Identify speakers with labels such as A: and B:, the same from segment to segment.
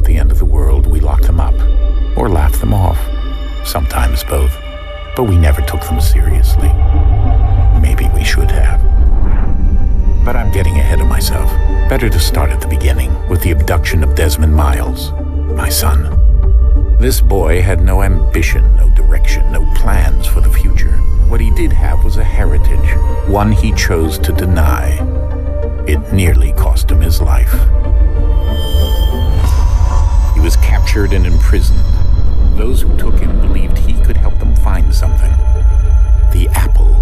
A: about the end of the world, we locked them up, or laughed them off. Sometimes both. But we never took them seriously. Maybe we should have. But I'm getting ahead of myself. Better to start at the beginning, with the abduction of Desmond Miles, my son. This boy had no ambition, no direction, no plans for the future. What he did have was a heritage, one he chose to deny. It nearly cost him his life. He was captured and imprisoned. Those who took him believed he could help them find something. The apple.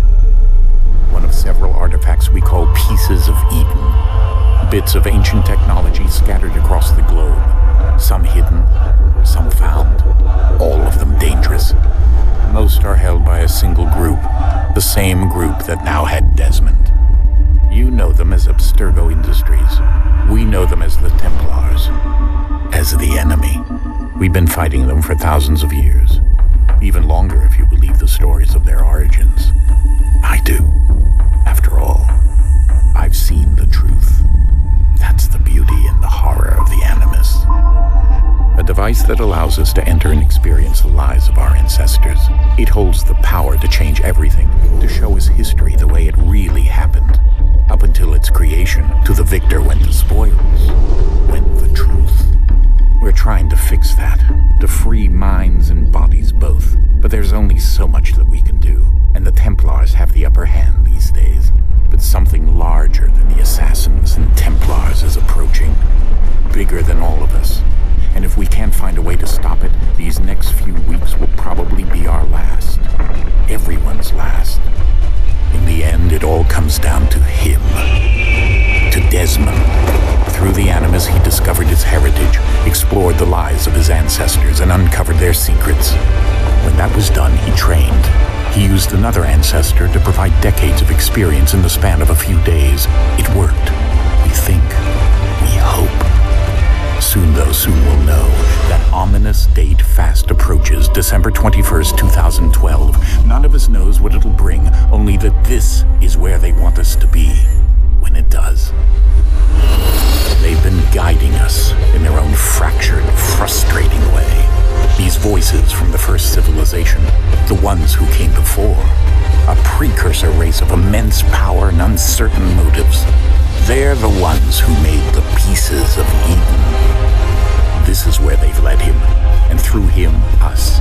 A: One of several artifacts we call Pieces of Eden. Bits of ancient technology scattered across the globe. Some hidden, some found. All of them dangerous. Most are held by a single group. The same group that now had Desmond. You know them as Abstergo Industries. We know them as the Templars. As the enemy. We've been fighting them for thousands of years. Even longer if you believe the stories of their origins. I do. After all, I've seen the truth. That's the beauty and the horror of the Animus. A device that allows us to enter and experience the lives of our ancestors. It holds the power to change everything, to show us history the way it really happened. Up until its creation, to the victor went the spoils, went the truth. We're trying to fix that, to free minds and bodies both. But there's only so much that we can do, and the Templars have the upper hand these days. But something larger than the Assassins and Templars is approaching, bigger than all of us. And if we can't find a way to stop it, these next few weeks will probably be our last. Everyone's last. In the end, it all comes down to him. To Desmond. Through the Animus, he discovered his heritage, explored the lives of his ancestors, and uncovered their secrets. When that was done, he trained. He used another ancestor to provide decades of experience in the span of a few days. It worked. We think. We hope. Soon we'll know. That ominous date fast approaches, December 21st, 2012. None of us knows what it'll bring, only that this is where they want us to be when it does. They've been guiding us in their own fractured, frustrating way. These voices from the first civilization, the ones who came before, a precursor race of immense power and uncertain motives. They're the ones who made the Pieces of Eden. This is where they've led him, and through him, us.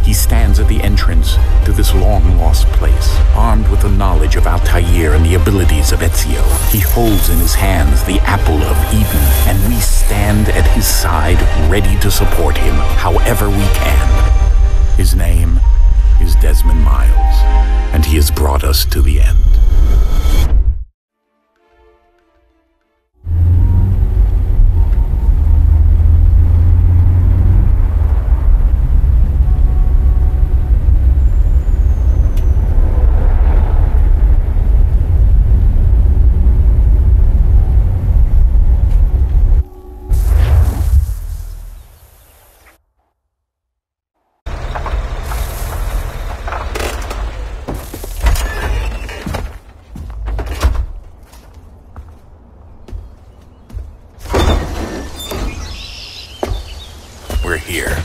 A: He stands at the entrance to this long-lost place, armed with the knowledge of Altair and the abilities of Ezio. He holds in his hands the Apple of Eden, and we stand at his side, ready to support him however we can. His name is Desmond Miles, and he has brought us to the end. We're here.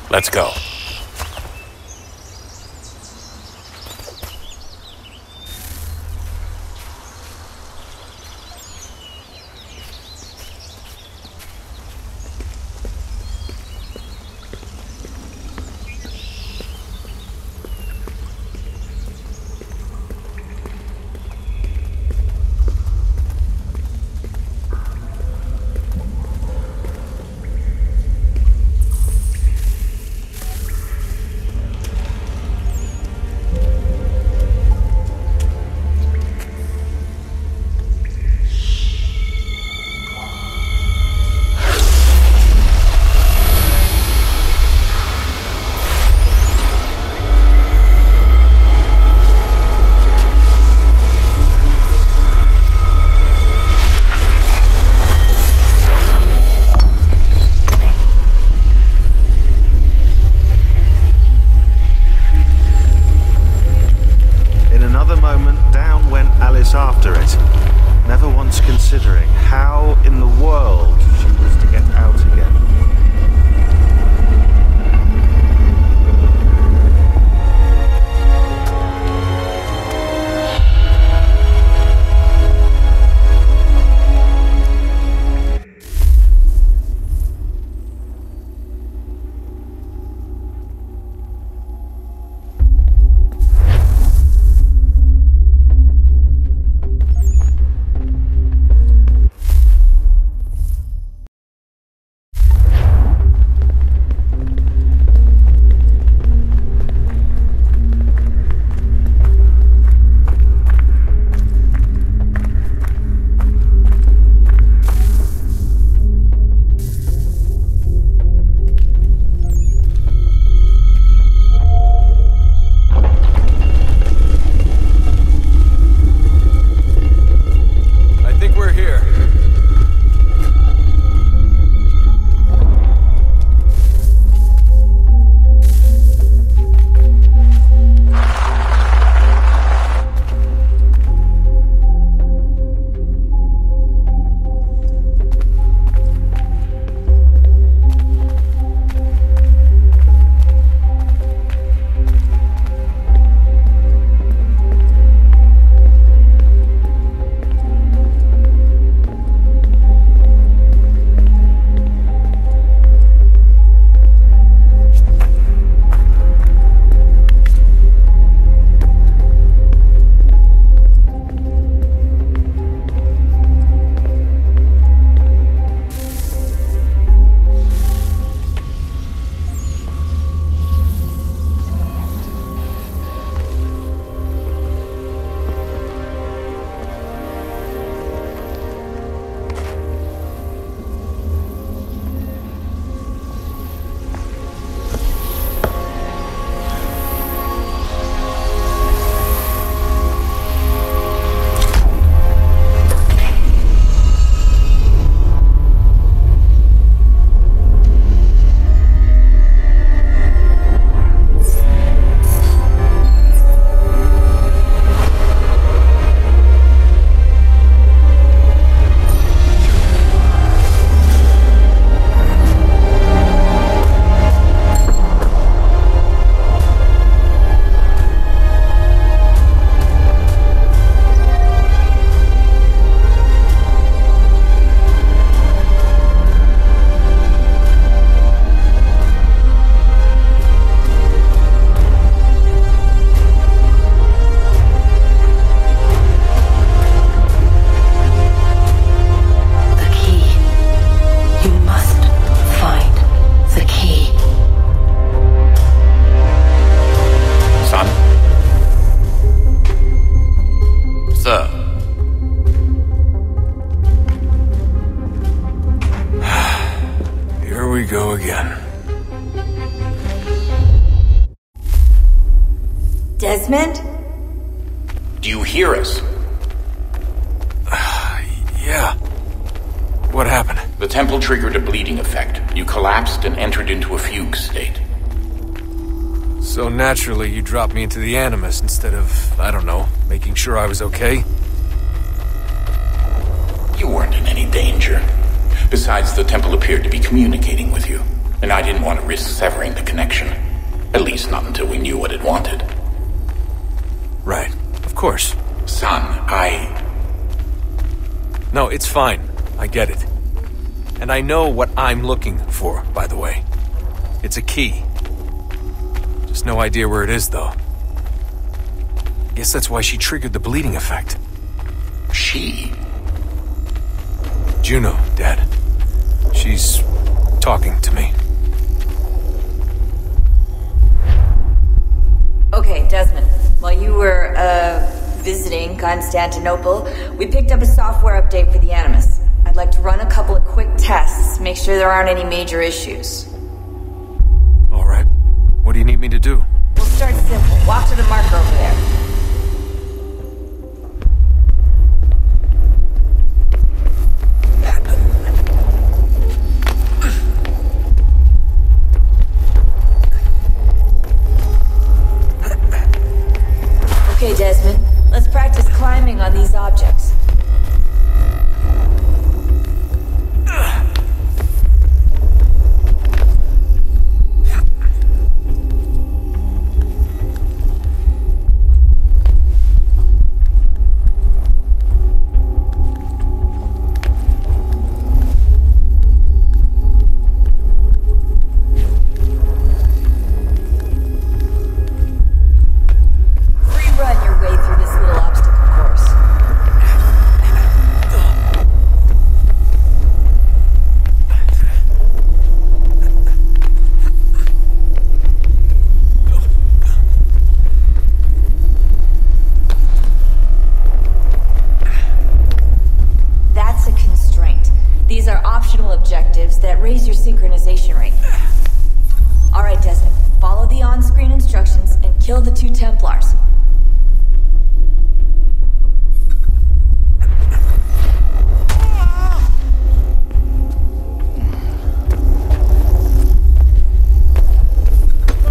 A: Let's go.
B: wondering how in the world she was to get out again.
C: Desmond?
A: Do you hear us?
D: Yeah. What happened?
A: The temple triggered a bleeding effect. You collapsed and entered into a fugue state.
D: So naturally, you dropped me into the Animus instead of, I don't know, making sure I was okay?
A: You weren't in any danger. Besides, the temple appeared to be communicating with you, and I didn't want to risk severing the connection. At least not until we knew what it wanted.
D: Right. Of course.
A: Son,
D: No, it's fine. I get it. And I know what I'm looking for, by the way. It's a key. Just no idea where it is, though. Guess that's why she triggered the bleeding effect.
A: She?
D: Juno, Dad. She's talking to me.
C: Okay, Desmond. While you were, visiting Constantinople, we picked up a software update for the Animus. I'd like to run a couple of quick tests, make sure there aren't any major issues.
D: All right. What do you need me to do?
C: We'll start simple. Walk to the marker over there. Okay, Desmond. Let's practice climbing on these objects. optional objectives that raise your synchronization rate. Alright, Desmond. Follow the on-screen instructions and kill the 2 Templars.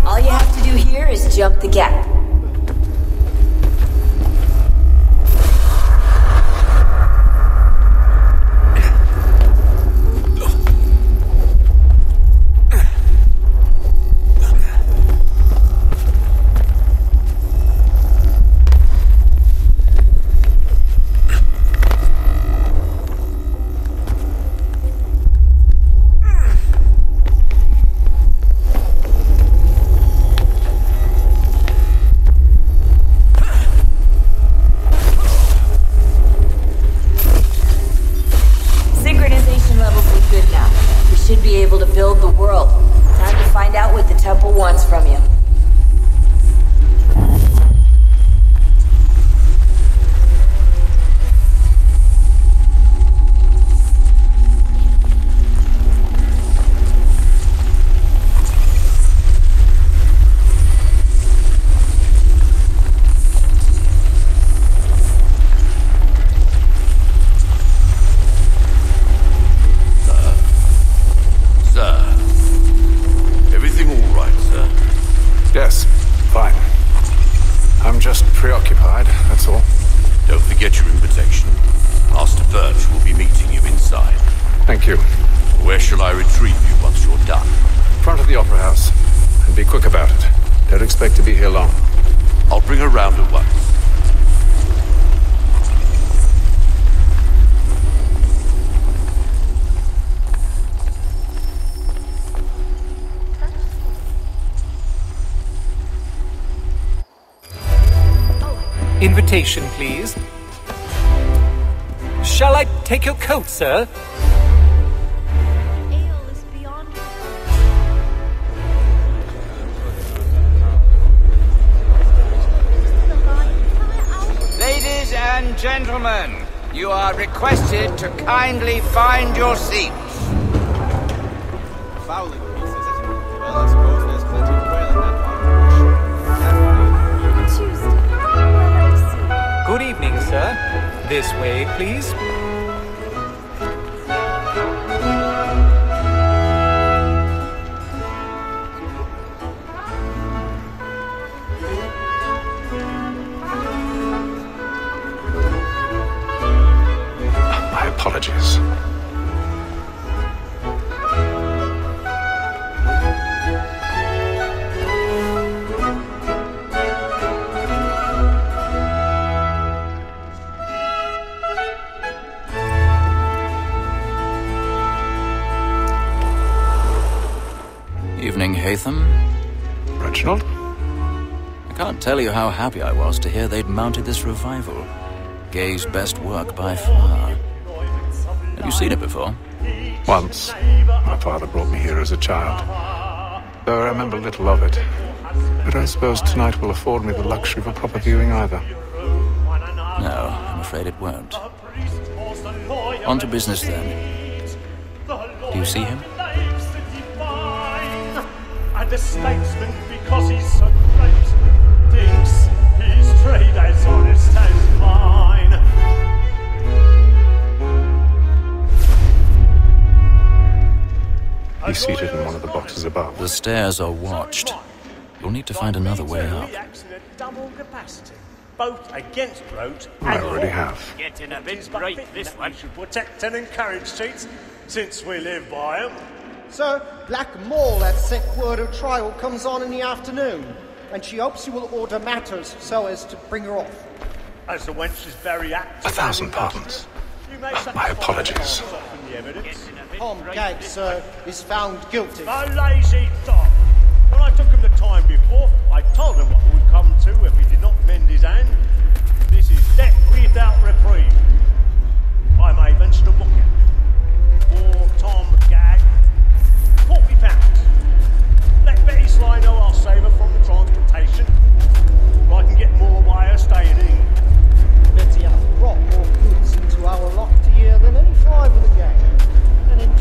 C: All you have to do here is jump the gap.
E: Invitation, please. Shall I take your coat, sir?
F: Ale is beyond.
B: Ladies and gentlemen, you are requested to kindly find your seats.
G: Fowling pieces, isn't it? Well, I suppose there's plenty of quail in that one.
F: Tuesday.
E: Good evening, sir. This way, please.
A: My apologies.
H: Evening, Haytham.
A: Reginald?
H: I can't tell you how happy I was to hear they'd mounted this revival. Gay's best work by far. Have you seen it before?
A: Once. My father brought me here as a child. Though I remember little of it. But I suppose tonight will afford me the luxury of a proper viewing either.
H: No, I'm afraid it won't. On to business then. Do you see him?
I: And the statesman, because he's so great, thinks his trade as honest as mine.
A: He's seated in one of the boxes above.
H: The stairs are watched. You'll need to find another way up.
I: Double capacity, both against roads
A: I already have.
I: Getting a bit great, this one. Should protect and encourage cheats, since we live by them.
J: Sir, Black Mole had sent word her trial comes on in the afternoon, and she hopes you will order matters so as to bring her off.
I: As the wench is very active.
A: 1,000 pardons. My apologies.
J: Tom Gag, sir, is found guilty.
I: A lazy dog. When I took him the time before, I told him what would come to if he did not mend his hand. This is death without reprieve. I may venture to book him. For Tom Gag, £40. Let Betty Sly know I'll save her from the transportation. Or I can get more by her staying in.
J: Betty hath brought more goods into our locked year than any five of the gang. And in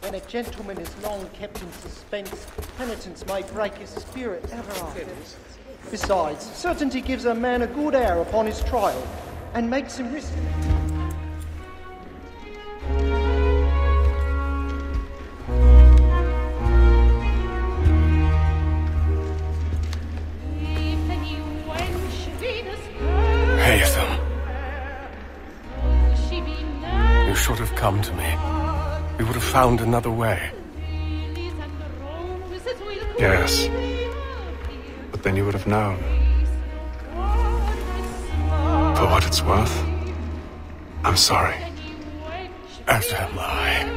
J: When a gentleman is long kept in suspense, penitence may break his spirit ever after. Besides, certainty gives a man a good air upon his trial, and makes him risk it.
F: You should have come to me. We would have found another way. Yes. But then you would have known. For what it's worth, I'm sorry. As am I.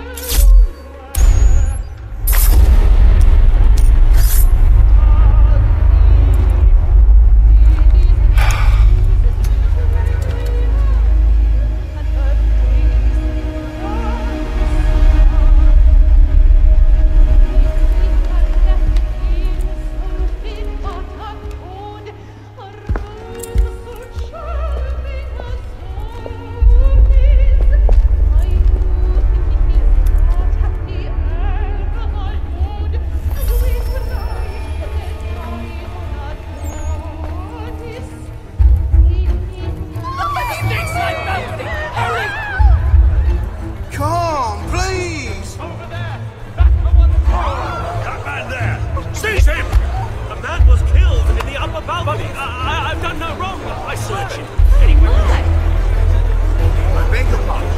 I: I've done no wrong. I searched him. Anywhere. I beg your pardon.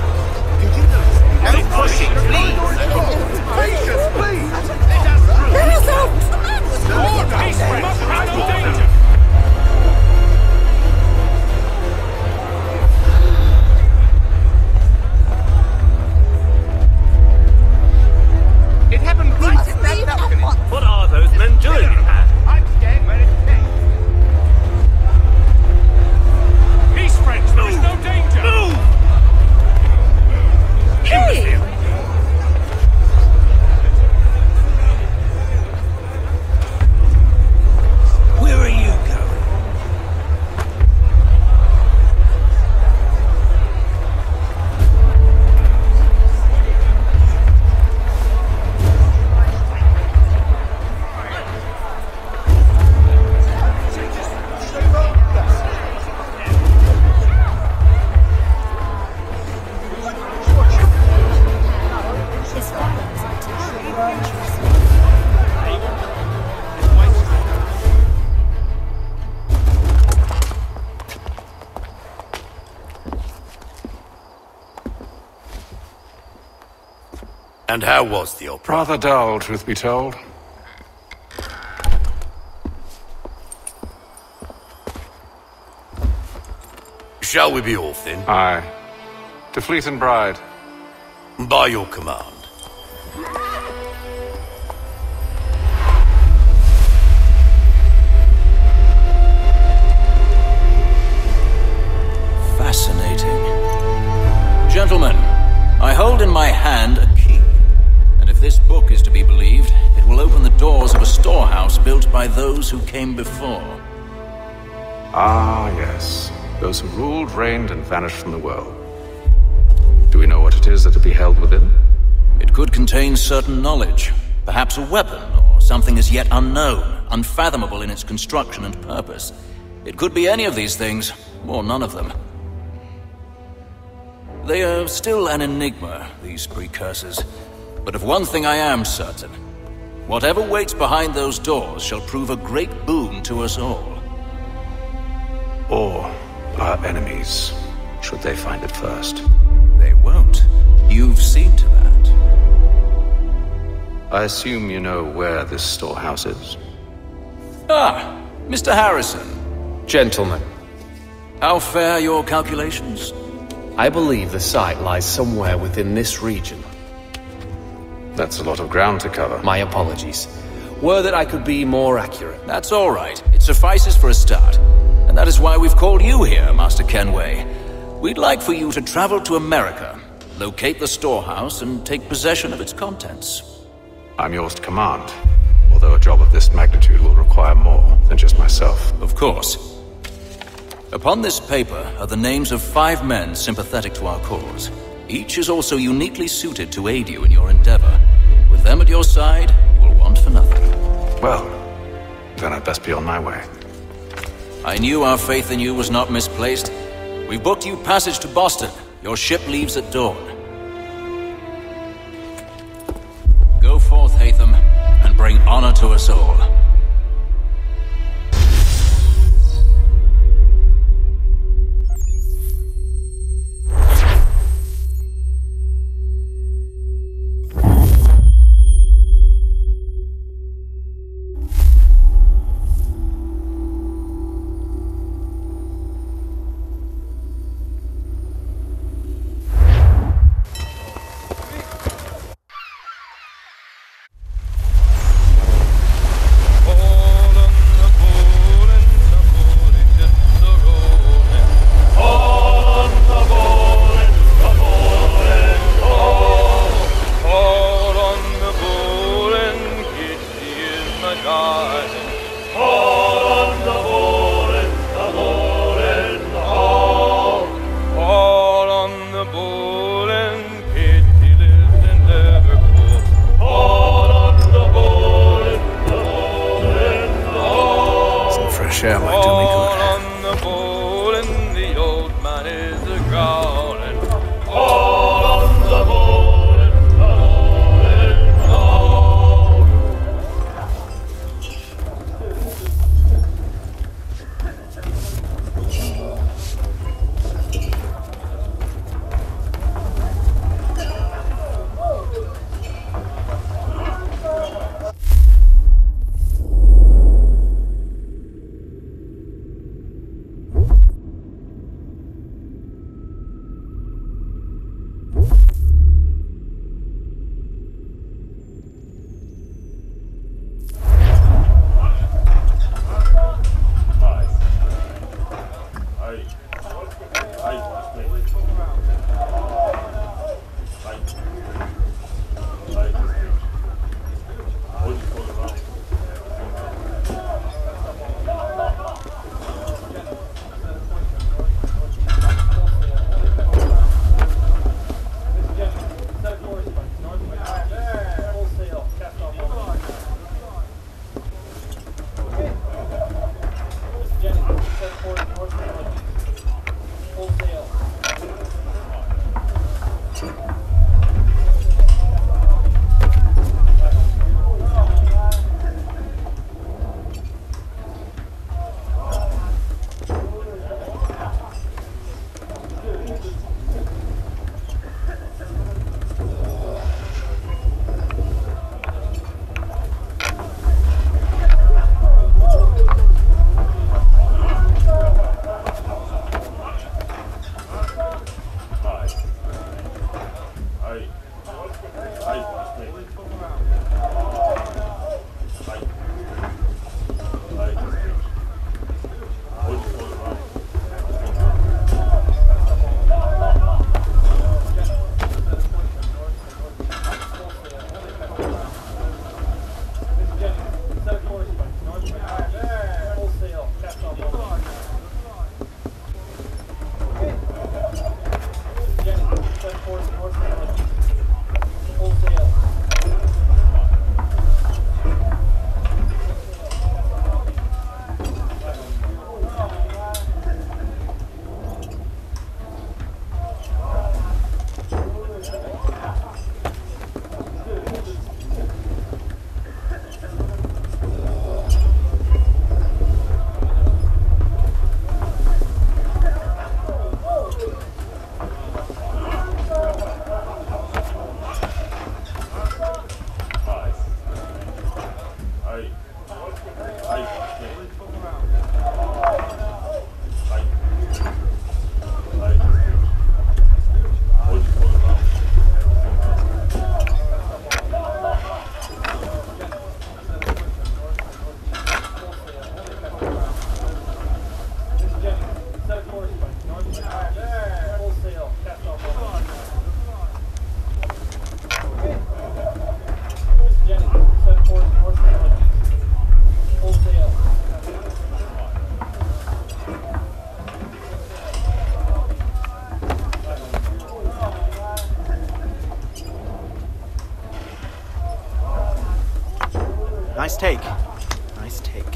I: Did you notice? No pushing, please. Patience, please. Let us through. Let us out. Peace, friends. No danger. It happened right at that balcony. What are those men doing? I'm staying where it came. Peace, friends. There is no danger. Move! Hey! Where are you going?
K: And how was the opera?
F: Rather dull, truth be told.
K: Shall we be off then?
F: Aye. To Fleet and Bride.
K: By your command.
H: Fascinating. Gentlemen, I hold in my hand a key. And if this book is to be believed, it will open the doors of a storehouse built by those who came before.
F: Ah, yes. Those who ruled, reigned, and vanished from the world. Do we know what it is that will be held within?
H: It could contain certain knowledge, perhaps a weapon, or something as yet unknown, unfathomable in its construction and purpose. It could be any of these things, or none of them. They are still an enigma, these precursors. But of one thing I am certain. Whatever waits behind those doors shall prove a great boon to us all.
F: Or our enemies, should they find it first.
H: They won't. You've seen to that.
F: I assume you know where this storehouse is?
H: Ah, Mr. Harrison.
L: Gentlemen.
H: How fare your calculations?
L: I believe the site lies somewhere within this region.
F: That's a lot of ground to cover.
L: My apologies. Were that I could be more accurate.
H: That's all right. It suffices for a start. And that is why we've called you here, Master Kenway. We'd like for you to travel to America, locate the storehouse, and take possession of its contents.
F: I'm yours to command, although a job of this magnitude will require more than just myself.
H: Of course. Upon this paper are the names of 5 men sympathetic to our cause. Each is also uniquely suited to aid you in your endeavor. With them at your side, you will want for nothing.
F: Well, then I'd best be on my way.
H: I knew our faith in you was not misplaced. We've booked you passage to Boston. Your ship leaves at dawn. Go forth, Hatham, and bring honor to us all.
D: Share my tummy good.
M: On the bowl and the old man is a growling. All on the bowl and the bowl and all.
N: Nice take. Nice take.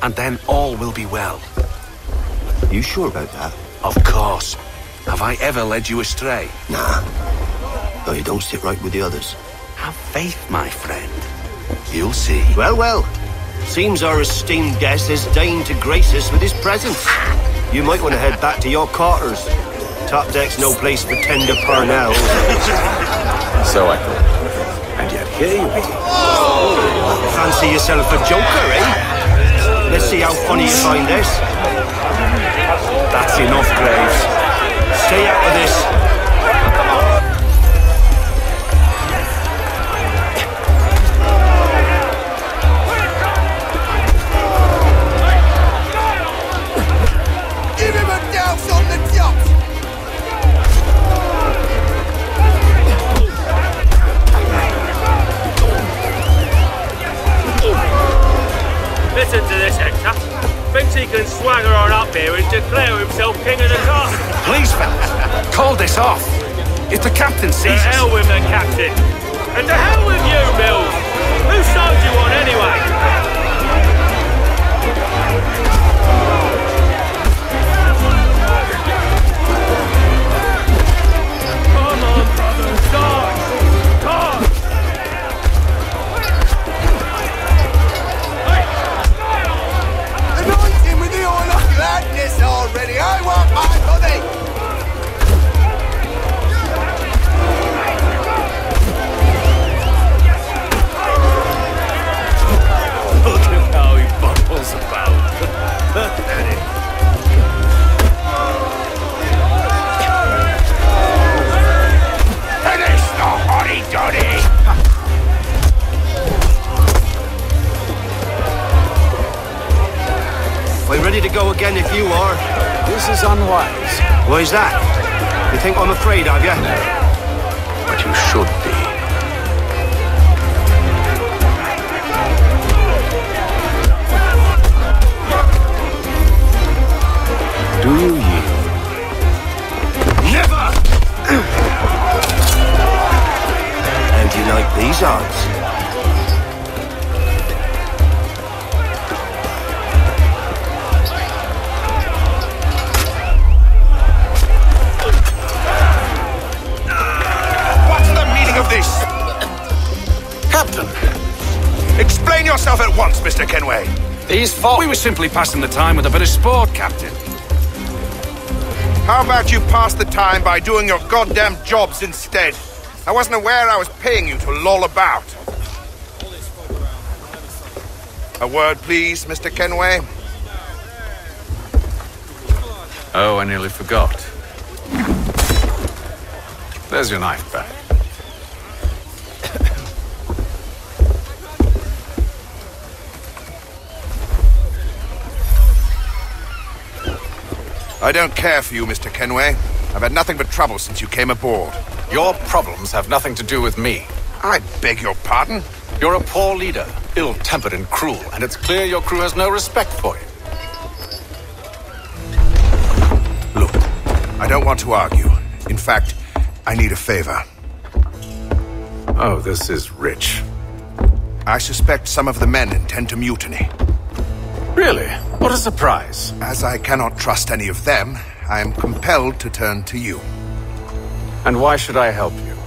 K: And then all will be well.
O: You sure about that?
K: Of course. Have I ever led you astray?
O: Nah. No, you don't sit right with the others.
K: Have faith, my friend. You'll see.
O: Well, well. Seems our esteemed guest has deigned to grace us with his presence. You might want to head back to your quarters. Top deck's no place for tender parnells.
K: So I thought. And yet here you are.
O: Fancy yourself a joker, eh? Let's see how funny you find this.
K: That's enough, Graves.
O: Stay out of this.
B: Give him a douse on the top!
M: Listen to this, Hector. Thinks he can swagger on up here and declare himself king of the castle.
K: Please, fellas, call this off. If the captain sees us...
M: To hell with the captain. And to hell with you, Mills. Whose side do you on, anyway? Come on, brother, start! Come!
B: Anointing with the oil of gladness already! I want my money!
K: Look at how he bumbles about. Finish the hotty-dotty!
O: We're ready to go again if you are.
K: This is unwise.
O: Why's that? You think I'm afraid of you?
K: But you should be. Do you yield?
O: Never! How do you like these odds?
B: What's the meaning
P: Mr. Kenway?
F: These folk... We were simply passing the time with a bit of sport, Captain.
P: How about you pass the time by doing your goddamn jobs instead? I wasn't aware I was paying you to loll about. A word, please, Mr. Kenway.
F: Oh, I nearly forgot. There's your knife back.
P: I don't care for you, Mr. Kenway. I've had nothing but trouble since you came aboard.
F: Your problems have nothing to do with me.
P: I beg your pardon?
F: You're a poor leader, ill-tempered and cruel, and it's clear your crew has no respect for you.
P: Look, I don't want to argue. In fact, I need a favor.
F: Oh, this is rich.
P: I suspect some of the men intend to mutiny.
F: Really? What a surprise.
P: As I cannot trust any of them, I am compelled to turn to you.
F: And why should I help you?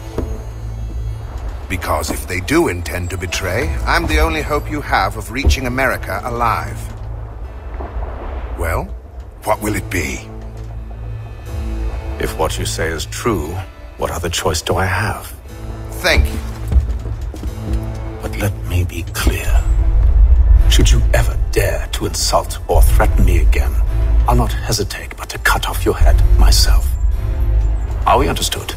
P: Because if they do intend to betray, I'm the only hope you have of reaching America alive. Well, what will it be?
F: If what you say is true, what other choice do I have?
P: Thank you.
F: But let me be clear. Should you ever dare to insult or threaten me again, I'll not hesitate but to cut off your head myself. Are we understood?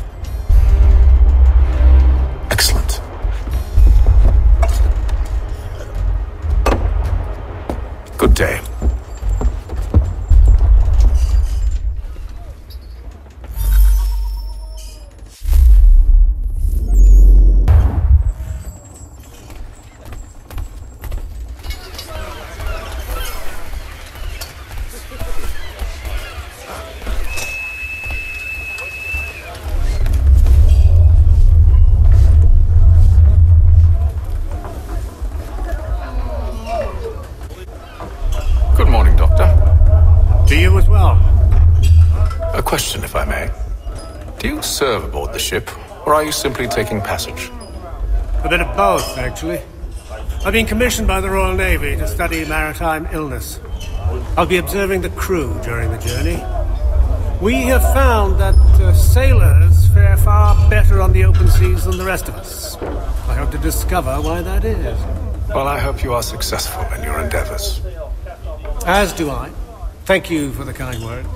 F: Excellent. Good day. Question, if I may. Do you serve aboard the ship, or are you simply taking passage?
Q: A bit of both, actually. I've been commissioned by the Royal Navy to study maritime illness. I'll be observing the crew during the journey. We have found that sailors fare far better on the open seas than the rest of us. I hope to discover why that is.
F: Well, I hope you are successful in your endeavors.
Q: As do I. Thank you for the kind words.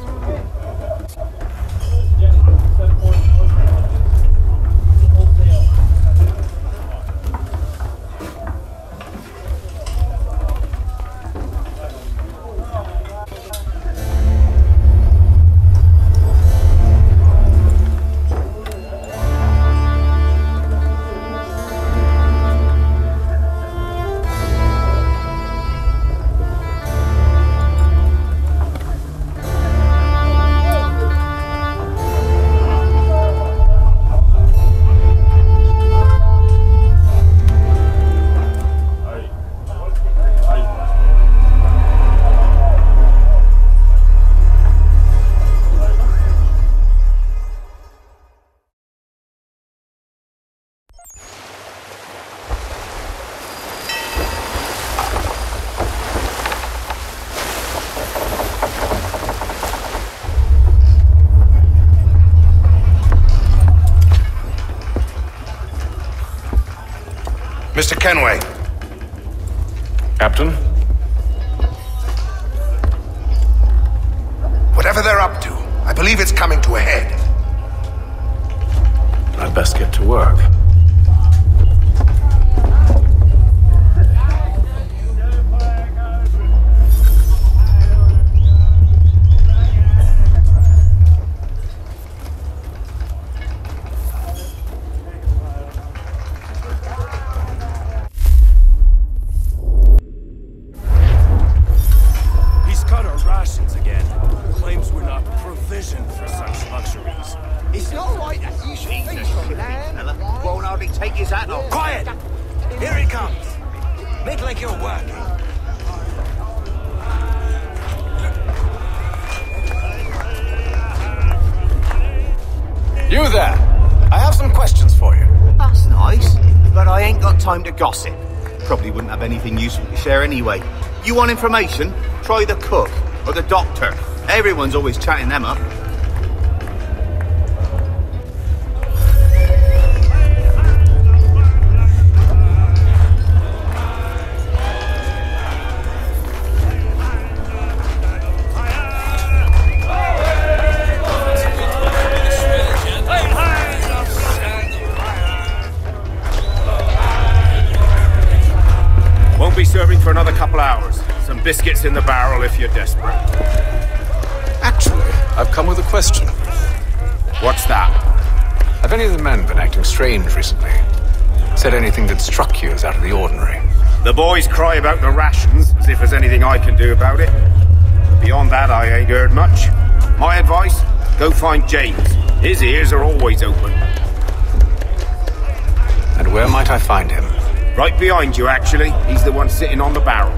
P: Mr. Kenway.
F: Captain?
P: Whatever they're up to, I believe it's coming to a head.
F: I'd best get to work.
H: You there! I have some questions for you.
O: That's nice, but I ain't got time to gossip.
R: Probably wouldn't have anything useful to share anyway. You want information? Try the cook or the doctor. Everyone's always chatting them up.
K: Won't be serving for another couple hours. Some biscuits in the barrel if you're desperate.
L: Actually, I've come with a question.
K: What's that?
L: Have any of the men been acting strange recently? Said anything that struck you as out of the ordinary?
K: The boys cry about the rations, as if there's anything I can do about it. But beyond that, I ain't heard much. My advice? Go find James. His ears are always open.
L: And where might I find him?
K: Right behind you, actually. He's the one sitting on the barrel.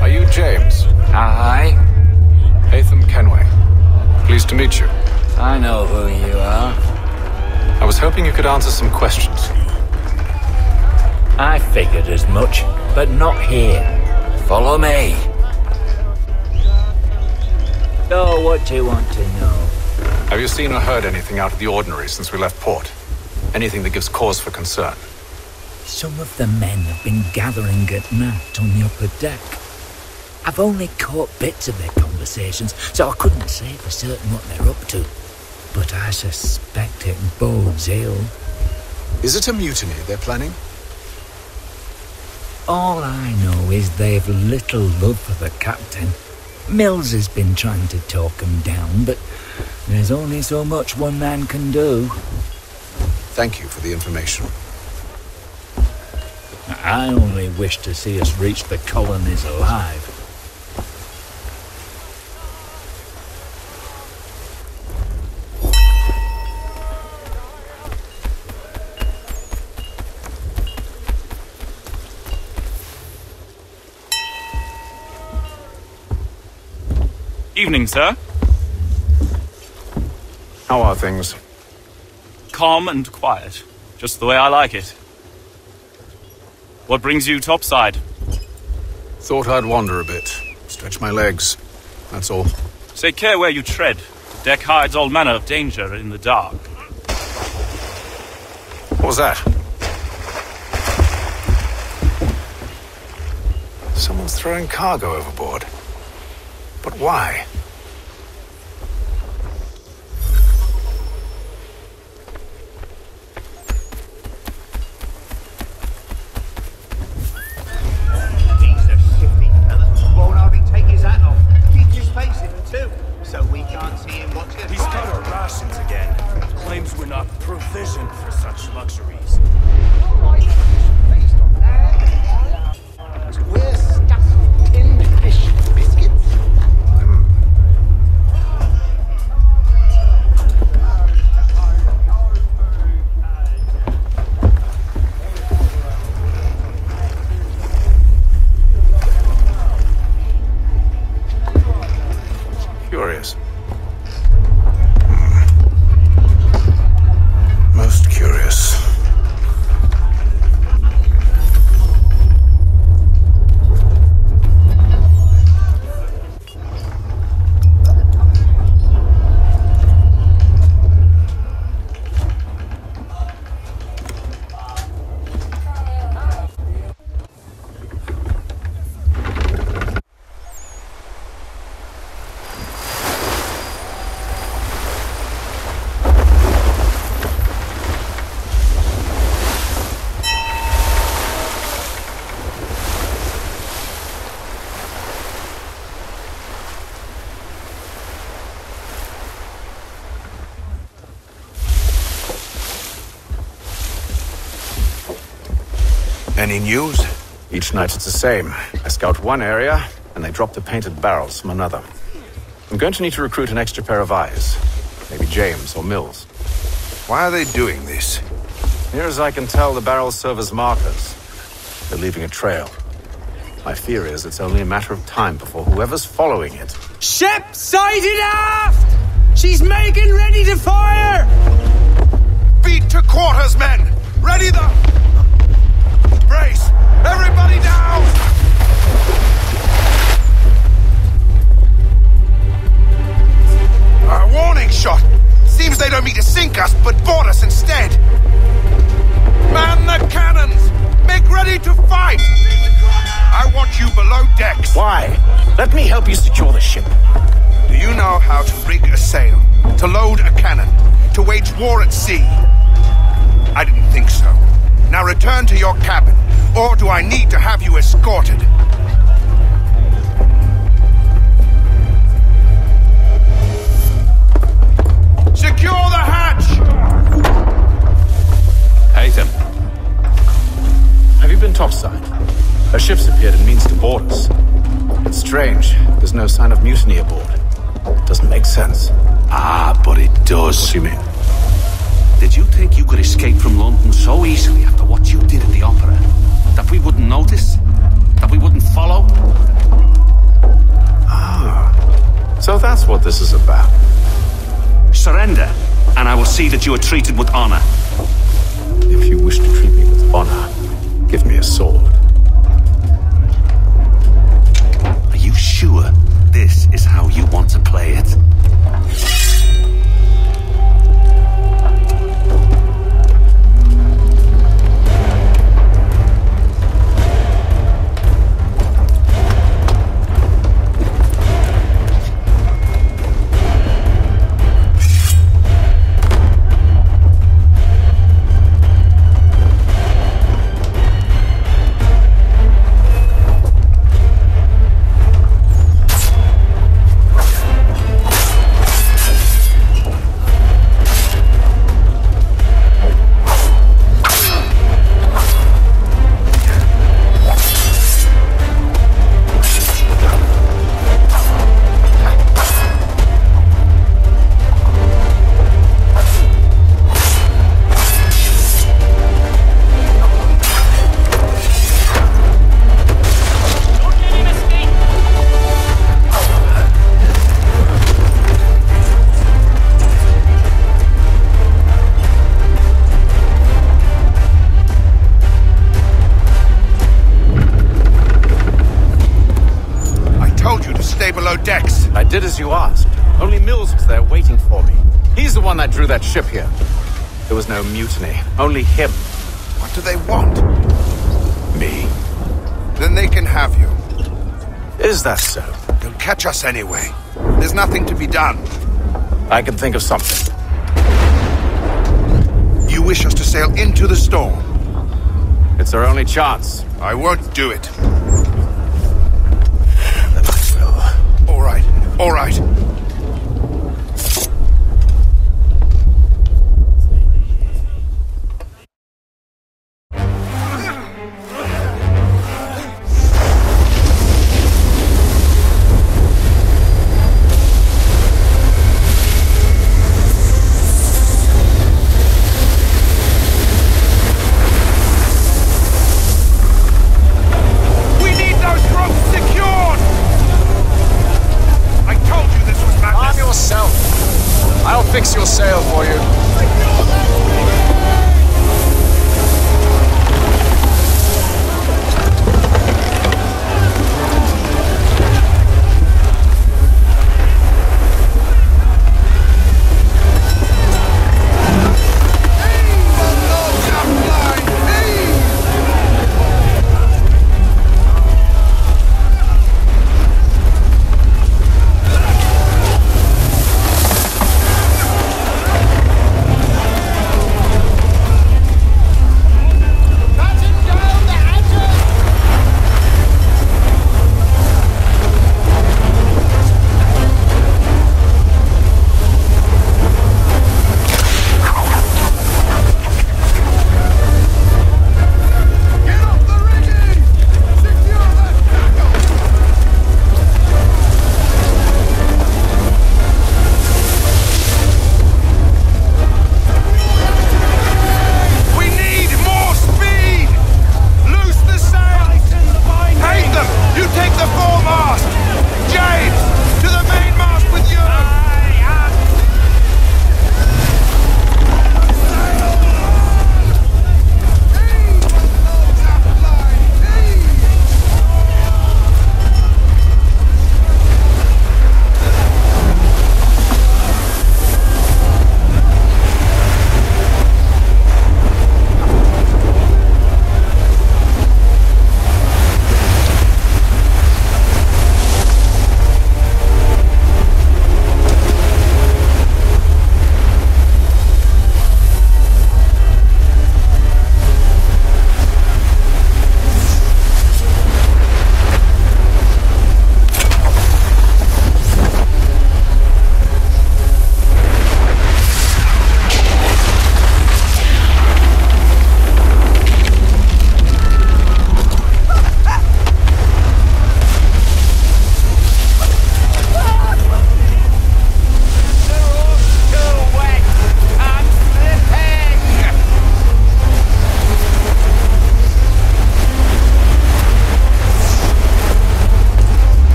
L: Are you James?
B: Aye.
L: Hatham Kenway. Pleased to meet you.
B: I know who you are.
L: I was hoping you could answer some questions.
B: I figured as much, but not here. Follow me. So, what do you want to know?
L: Have you seen or heard anything out of the ordinary since we left port? Anything that gives cause for concern?
B: Some of the men have been gathering at night on the upper deck. I've only caught bits of their conversations, so I couldn't say for certain what they're up to. But I suspect it bodes ill.
L: Is it a mutiny they're planning?
B: All I know is they've little love for the captain. Mills has been trying to talk him down, but there's only so much one man can do.
L: Thank you for the information.
B: I only wish to see us reach the colonies alive.
S: Evening, sir.
L: How are things?
S: Calm and quiet. Just the way I like it. What brings you topside?
L: Thought I'd wander a bit. Stretch my legs. That's all.
S: Take care where you tread. The deck hides all manner of danger in the dark.
L: What was that? Someone's throwing cargo overboard. But why?
R: He's a shifty fella. Won't hardly take his hat off. Keeps his face in too, so we can't see him watching.
T: He's cut our rations again. Claims we're not provisioned for such luxuries.
J: We're stuffed tinned fish biscuits.
L: Curious. Most curious.
P: Any news?
L: Each night it's the same. I scout one area, and they drop the painted barrels from another. I'm going to need to recruit an extra pair of eyes. Maybe James or Mills.
P: Why are they doing this?
L: Near as I can tell, the barrels serve as markers. They're leaving a trail. My fear is it's only a matter of time before whoever's following it...
U: Ship sighted aft! She's making ready to fire!
P: Beat to quarters, men! Ready the... Brace! Everybody down! A warning shot! Seems they don't mean to sink us, but board us instead! Man the cannons! Make ready to fight! I want you below decks.
L: Why? Let me help you secure the ship.
P: Do you know how to rig a sail? To load a cannon? To wage war at sea? I didn't think so. Now return to your cabin, or do I need to have you escorted? Secure the hatch!
L: Haytham. Have you been topside? A ship's appeared and means to board us. It's strange. There's no sign of mutiny aboard. It doesn't make sense.
O: Ah, but it does.
L: What do you mean?
O: Did you think you could escape from London so easily after what you did at the opera? That we wouldn't notice? That we wouldn't follow?
L: Ah. So that's what this is about.
O: Surrender, and I will see that you are treated with honor.
L: If you wish to treat me with honor, give me a sword.
O: Are you sure this is how you want to play it?
L: I did as you asked. Only Mills was there waiting for me. He's the one that drew that ship here. There was no mutiny, only him.
P: What do they want?
L: Me.
P: Then they can have you.
L: Is that so?
P: They'll catch us anyway. There's nothing to be done.
L: I can think of something.
P: You wish us to sail into the storm?
L: It's our only chance.
P: I won't do it.
L: Then I will.
P: All right. All right.
L: Fix your sail for you.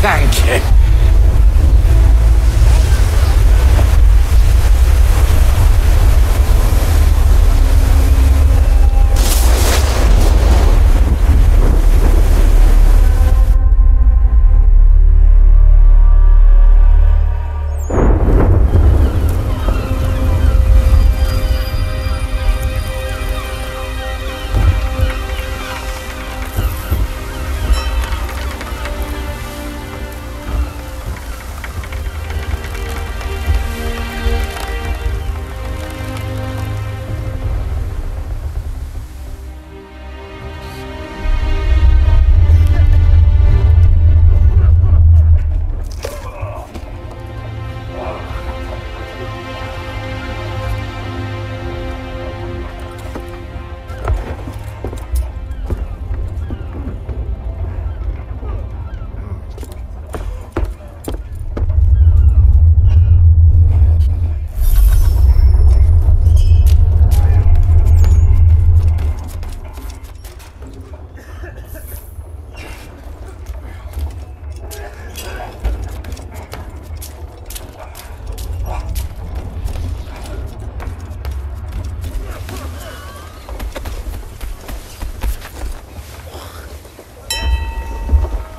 A: Thank you.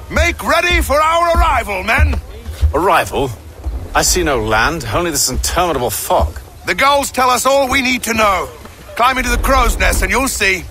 P: Make ready for our arrival, men!
L: Arrival? I see no land, only this interminable fog.
P: The gulls tell us all we need to know. Climb into the crow's nest and you'll see.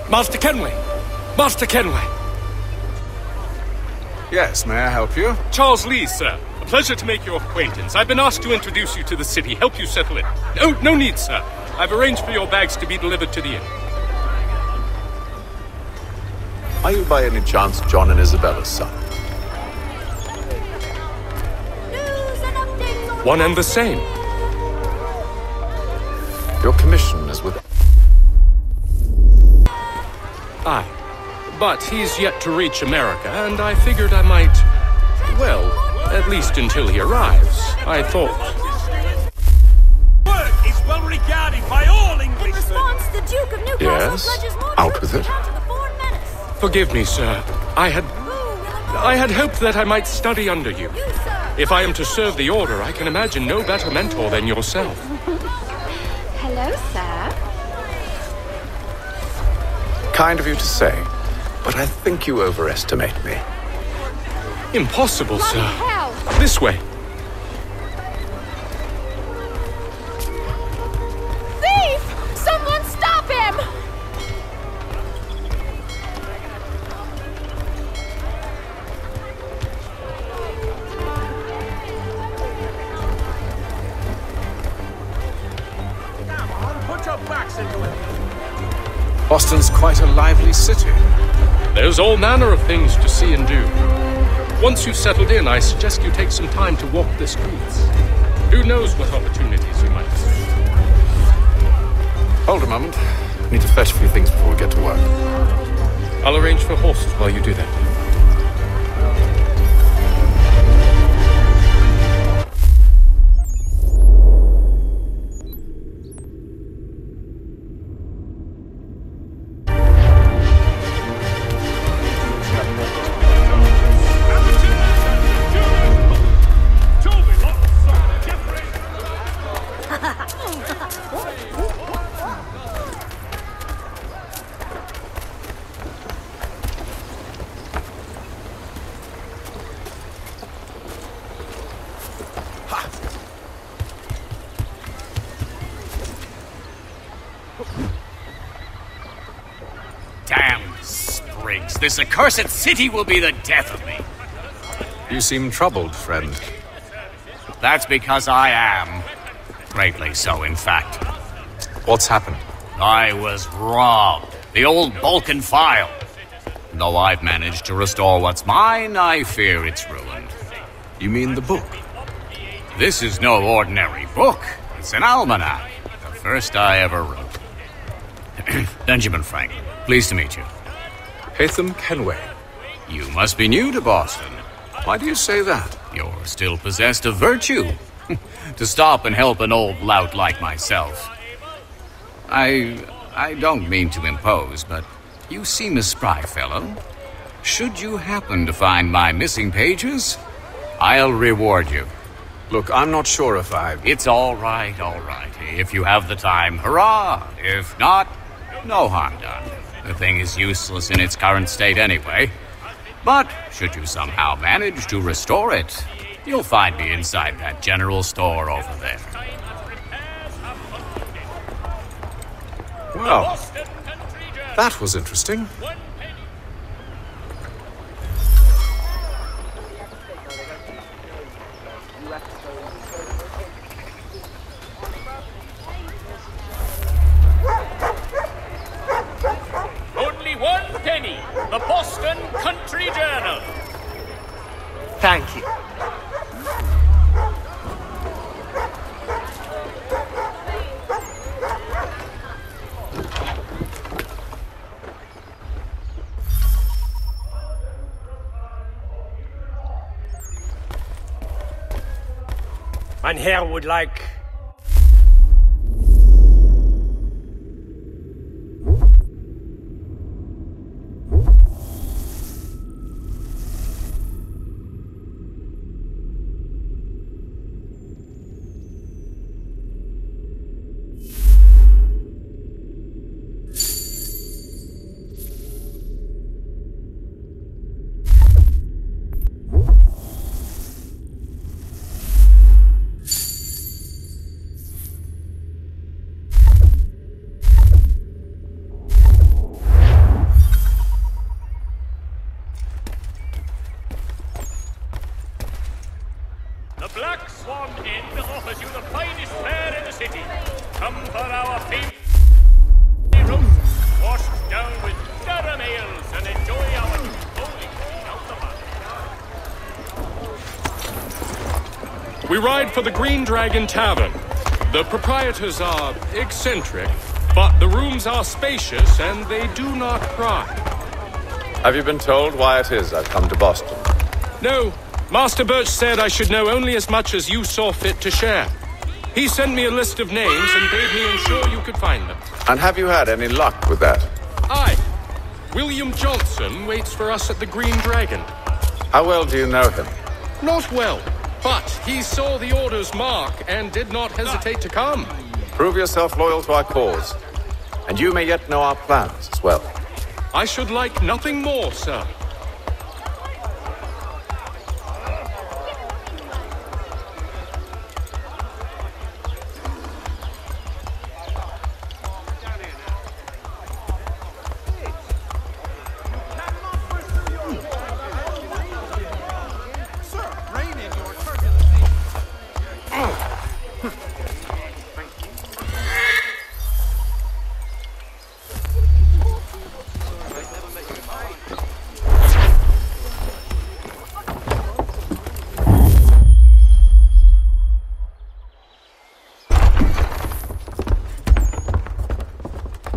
T: Master Kenway! Master Kenway!
L: Yes, may I help you?
T: Charles Lee, sir. A pleasure to make your acquaintance. I've been asked to introduce you to the city, help you settle in. No need, sir. I've arranged for your bags to be delivered to the inn.
L: Are you by any chance John and Isabella's son?
T: One and the same.
L: Your commission is with...
T: Aye. But he's yet to reach America, and I figured I might... Well, at least until he arrives. I thought...
U: Work is well regarded by all Englishmen.
C: In response, the Duke of Newcastle
L: Yes?
C: pledges more
L: Out with it.
T: Forgive me, sir. I had hoped that I might study under you. If I am to serve the Order, I can imagine no better mentor than yourself.
C: Hello, sir.
L: Kind of you to say, but I think you overestimate me.
T: Impossible, sir.
C: Hell.
T: This way.
C: Thief! Someone stop him!
L: Boston's quite a lively city.
T: There's all manner of things to see and do. Once you've settled in, I suggest you take some time to walk the streets. Who knows what opportunities you might see.
L: Hold a moment. I need to fetch a few things before we get to work.
T: I'll arrange for horses while you do that.
G: This accursed city will be the death of me.
L: You seem troubled, friend.
G: That's because I am. Greatly so, in fact.
L: What's happened?
G: I was robbed. The old Balkan file. Though I've managed to restore what's mine, I fear it's ruined.
L: You mean the book?
G: This is no ordinary book. It's an almanac. The first I ever wrote. Benjamin Franklin, pleased to meet you.
L: Haytham Kenway.
G: You must be new to Boston.
L: Why do you say that?
G: You're still possessed of virtue. To stop and help an old lout like myself. I don't mean to impose, but you seem a spry fellow. Should you happen to find my missing pages, I'll reward you.
L: Look, I'm not sure if
G: It's all right. If you have the time, hurrah! If not, no harm done. The thing is useless in its current state anyway. But should you somehow manage to restore it, you'll find me inside that general store over there.
L: Well, that was interesting.
M: The Boston Country Journal.
J: Thank you.
I: Mein Herr would like...
M: The Black Swan Inn offers you the finest fare in the city. Come for our favorite roast, washed down with Durham ales, and enjoy our holy out the
T: We ride for the Green Dragon Tavern. The proprietors are eccentric, but the rooms are spacious and they do not cry.
L: Have you been told why it is I've come to Boston?
T: No. Master Birch said I should know only as much as you saw fit to share. He sent me a list of names and bade me ensure you could find them.
L: And have you had any luck with that?
T: Aye. William Johnson waits for us at the Green Dragon.
L: How well do you know him?
T: Not well, but he saw the order's mark and did not hesitate to come.
L: Prove yourself loyal to our cause. And you may yet know our plans as well.
T: I should like nothing more, sir.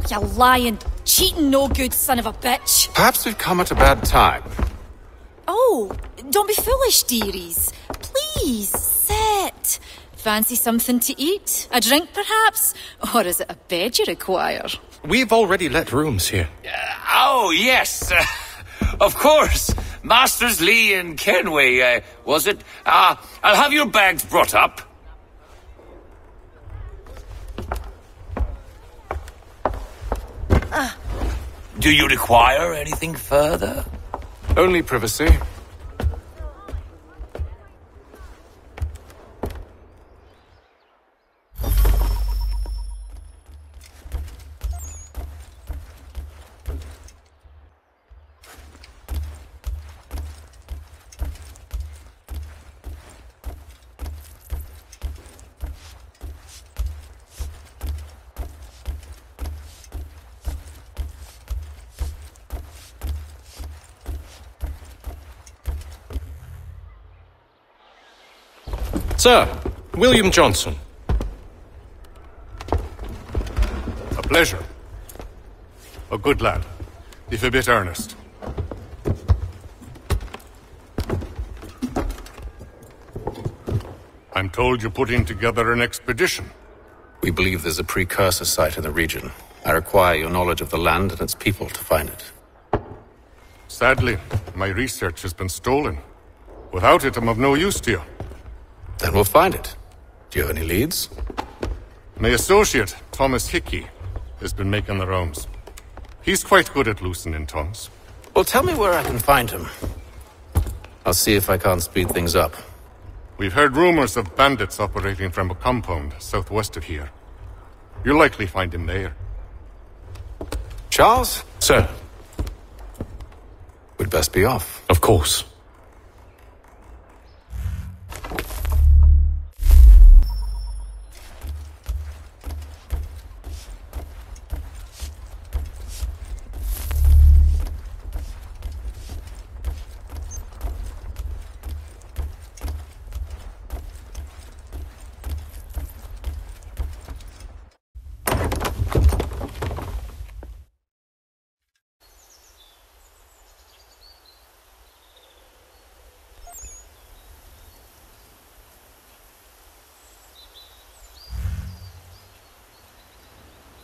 E: You lying, cheating, no good son of a bitch.
L: Perhaps we've come at a bad time.
E: Oh, don't be foolish, dearies. Please, sit. Fancy something to eat? A drink, perhaps? Or is it a bed you require?
T: We've already let rooms here.
V: Oh, yes. Of course. Masters Lee and Kenway, was it? I'll have your bags brought up. Do you require anything further?
L: Only privacy.
T: Sir, William Johnson.
W: A pleasure. A good lad, if a bit earnest. I'm told you're putting together an expedition.
L: We believe there's a precursor site in the region. I require your knowledge of the land and its people to find it.
W: Sadly, my research has been stolen. Without it, I'm of no use to you.
L: Then we'll find it. Do you have any leads?
W: My associate, Thomas Hickey, has been making the rounds. He's quite good at loosening tongues.
L: Well, tell me where I can find him. I'll see if I can't speed things up.
W: We've heard rumors of bandits operating from a compound southwest of here. You'll likely find him there.
L: Charles?
T: Sir.
L: We'd best be off.
T: Of course.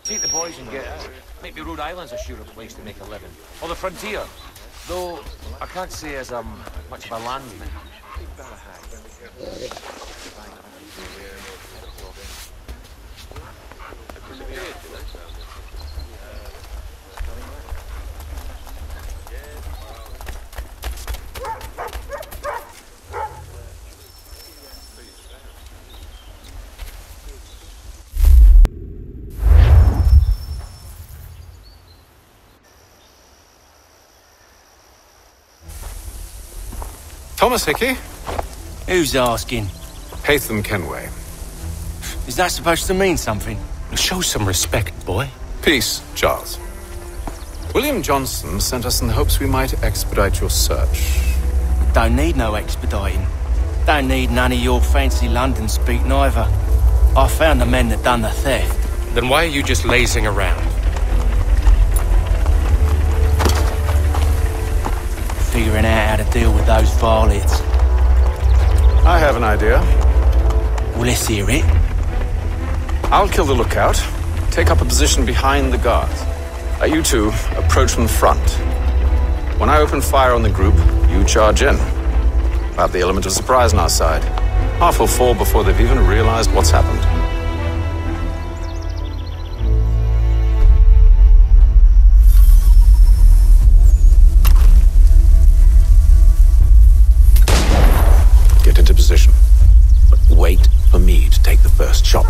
H: Take the boys and get out. Maybe Rhode Island's a surer place to make a living. Or the frontier. Though, I can't say as I'm much of a landsman.
L: Thomas Hickey?
U: Who's asking?
L: Haytham Kenway.
U: Is that supposed to mean something?
T: Show some respect, boy.
L: Peace, Charles. William Johnson sent us in the hopes we might expedite your search.
U: Don't need no expediting. Don't need none of your fancy London speak neither. I found the men that done the theft.
T: Then why are you just lazing around?
U: Figuring out how to deal with those varlets.
L: I have an idea.
U: Well, let's hear it.
L: I'll kill the lookout, take up a position behind the guards. You two approach from the front. When I open fire on the group, you charge in. We'll have the element of surprise on our side. Half will fall before they've even realized what's happened. Get into position. But wait for me to take the first shot.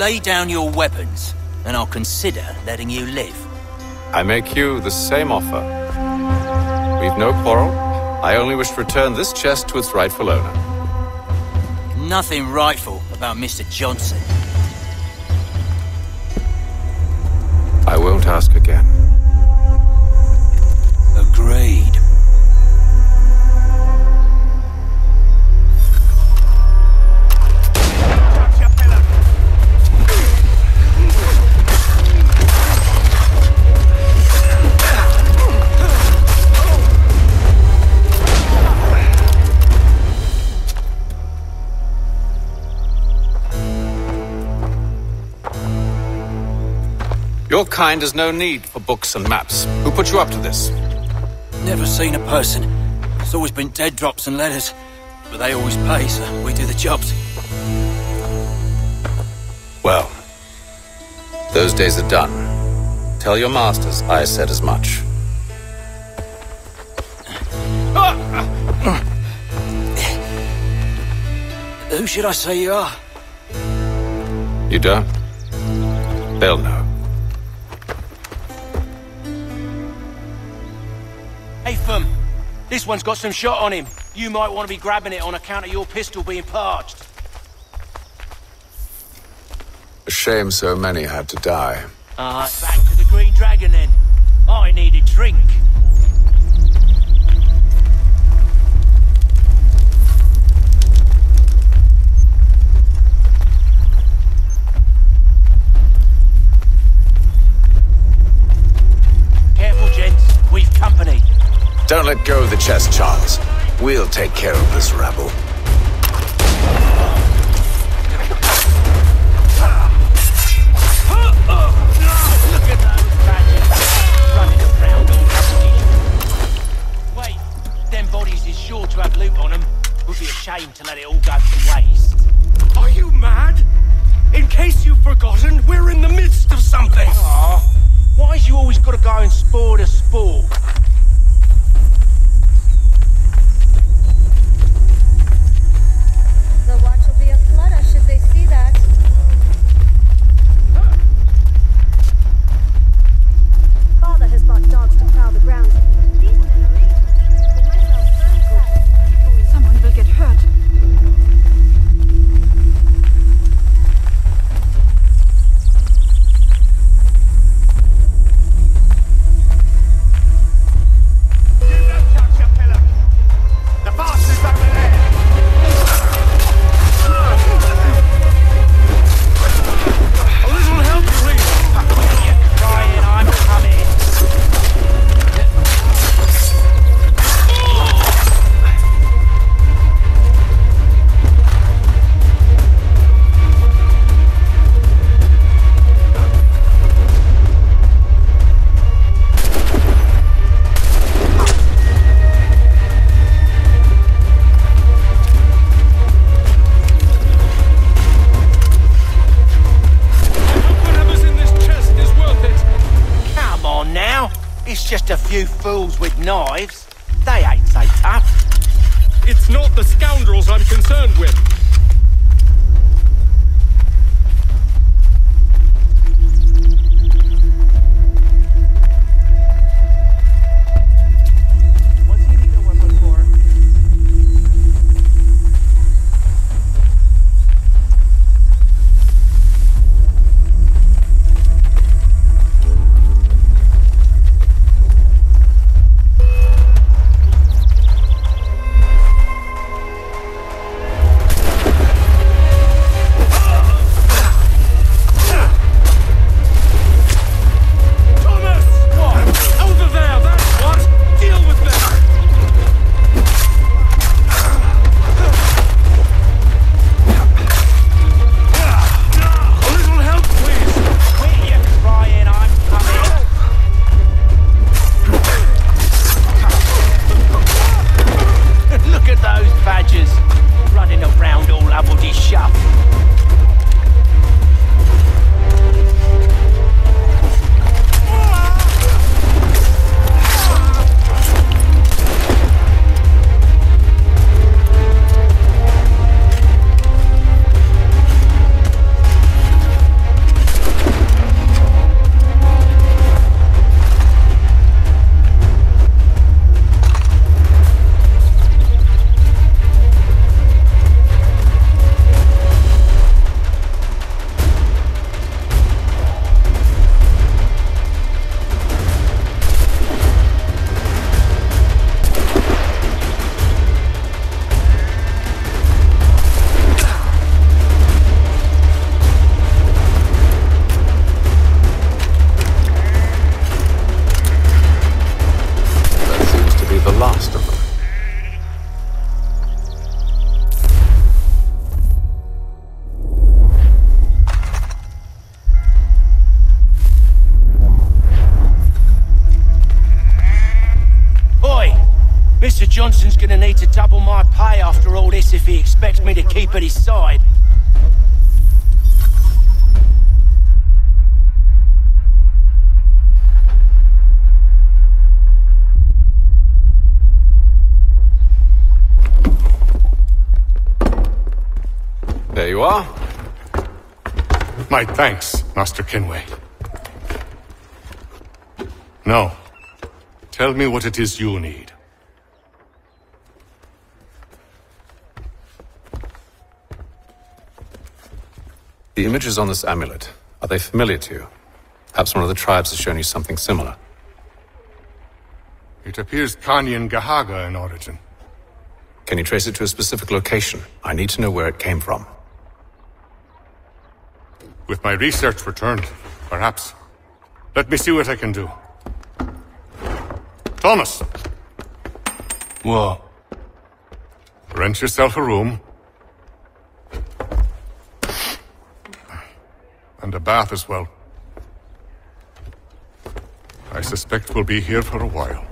H: lay down your weapons, and I'll consider letting you live.
L: I make you the same offer. We've no quarrel. I only wish to return this chest to its rightful owner.
H: Nothing rightful about Mr. Johnson.
L: I won't ask again.
H: Agreed.
L: Your kind has no need for books and maps. Who put you up to this?
H: Never seen a person. It's always been dead drops and letters. But they always pay, so we do the jobs.
L: Well, those days are done. Tell your masters I said as much.
H: Who should I say you are?
L: You don't? They'll know.
U: Hey, Fum. This one's got some shot on him. You might want to be grabbing it on account of your pistol being parched.
L: A shame so many had to die.
U: Back to the Green Dragon then. I need a drink. Careful, gents. We've company.
F: Don't let go of the chest, Charles. We'll take care of this rabble.
U: Look at those badgers running around all Wait, them bodies is sure to have loot on them. Would be a shame to let it all go to waste.
T: Are you mad? In case you've forgotten, we're in the midst of something.
U: Aw, why's you always got to go and spoil the sport?
C: The watch will be a flutter should they see that. Father has bought dogs to prowl the grounds. These men are evil. They might well burn fast. Someone will get hurt.
U: Just a few fools with knives. They ain't so tough.
T: It's not the scoundrels I'm concerned with.
U: What's he need a weapon for?
L: last of them.
U: Oi! Mr. Johnson's gonna need to double my pay after all this if he expects me to keep at his side.
L: There you are.
W: My thanks, Master Kenway. Now, tell me what it is you need.
L: The images on this amulet, are they familiar to you? Perhaps one of the tribes has shown you something similar.
W: It appears Kanyan Gahaga in origin.
L: Can you trace it to a specific location? I need to know where it came from.
W: With my research returned, perhaps. Let me see what I can do. Thomas!
I: What?
W: Rent yourself a room. And a bath as well. I suspect we'll be here for a while.